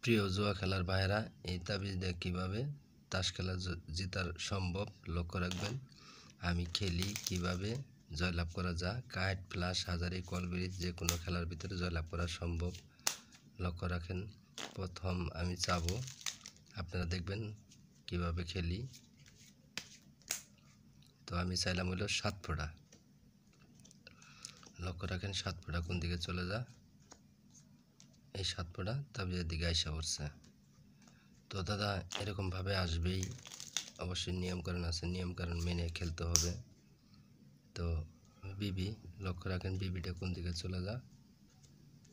প্রিয় জুয়া খেলার ভাইয়েরা, এই তাবিজ দিয়ে কীভাবে তাস খেলা জেতার সম্ভব লক্ষ্য রাখবেন। আমি খেলি কিভাবে জয়লাভ করা যায়। কাইট, ফ্লাশ, হাজারি, কলব্রিজ যে কোনো খেলার ভিতরে জয়লাভ করা সম্ভব লক্ষ্য রাখেন। প্রথম আমি চাবো, আপনারা দেখবেন কিভাবে খেলি। তো আমি চাইলাম হলো 7 ফোঁটা। লক্ষ্য রাখেন 7 ফোঁটা কোন দিকে চলে যা, এই 7 ফোঁটা তাবিজের দিকে আইসা পড়ছে। তো দাদা এরকমভাবে আসবেই, অবশ্যই নিয়মকানুন আছে, নিয়মকানুন মেনে খেলতে হবে। তো বিবি লক্ষ্য রাখেন বিবিটা কোন দিকে চলে যা,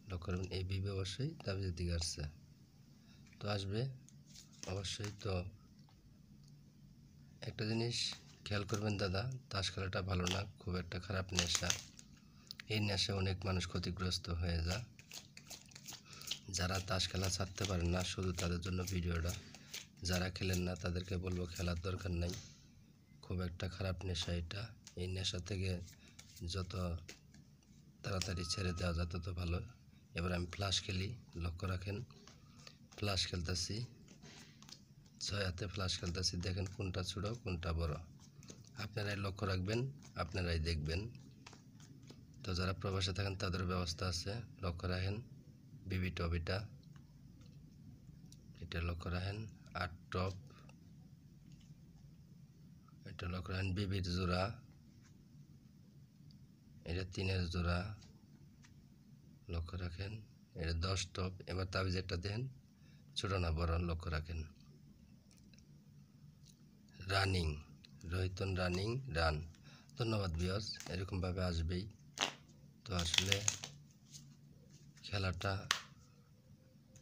লক্ষ্য রাখবেন এই বিবি অবশ্যই তাবিজের দিকে আসছে। তো আসবে অবশ্যই। তো একটা জিনিস খেয়াল করবেন দাদা, তাস খেলাটা ভালো না, খুব একটা খারাপ নেশা। এই নেশা অনেক মানুষ ক্ষতিগ্রস্ত হয়ে যায়। যারা তাস খেলা ছাড়তে পারেন না, শুধু তাদের জন্য ভিডিওটা। যারা খেলেন না তাদেরকে বলবো খেলার দরকার নাই, খুব একটা খারাপ নেশা এটা। এই নেশা থেকে যত তাড়াতাড়ি ছেড়ে দেওয়া যায় তত ভালো। এবার আমি ফ্লাশ খেলি, লক্ষ্য রাখেন ফ্লাশ খেলতেছি, 6 হাতে ফ্লাশ খেলতেছি। দেখেন কোনটা ছোট কোনটা বড়, আপনারাই লক্ষ্য রাখবেন, আপনারাই দেখবেন। তো যারা প্রবাসে থাকেন তাদের ব্যবস্থা আছে, লক্ষ্য রাখেন বিবি টপ এটা লক্ষ্য রাখেন। 8 টপ এটা লক্ষ্য রাখেন। বিবির জোড়া এটা 3-এর জোড়া, লক্ষ্য রাখেন। এটা 10 টপ। এবার তাবিজ একটা দেন, ছোট না বড়, লক্ষ্য রাখেন। রানিং রোহিতন রানিং রান। ধন্যবাদ ভিউয়ার্স, এরকমভাবে আসবেই। তো আসলে খেলাটা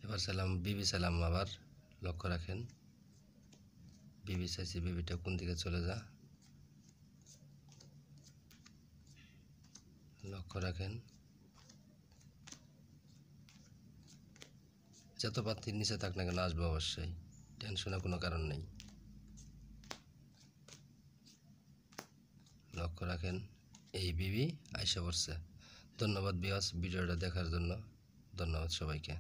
এবার চাইলাম বিবি, চাইলাম আবার, লক্ষ্য রাখেন বিবি চাইছি, বিবিটা কোন দিকে চলে যা, লক্ষ্য রাখেন। যত পাত্রীর নিচে থাক না কেন আসবে অবশ্যই, টেনশনের কোনো কারণ নেই। লক্ষ্য রাখেন এই বিবি আইসা পড়ছে। ধন্যবাদ ভিউয়ার্স ভিডিওটা দেখার জন্য, ধন্যবাদ সবাইকে।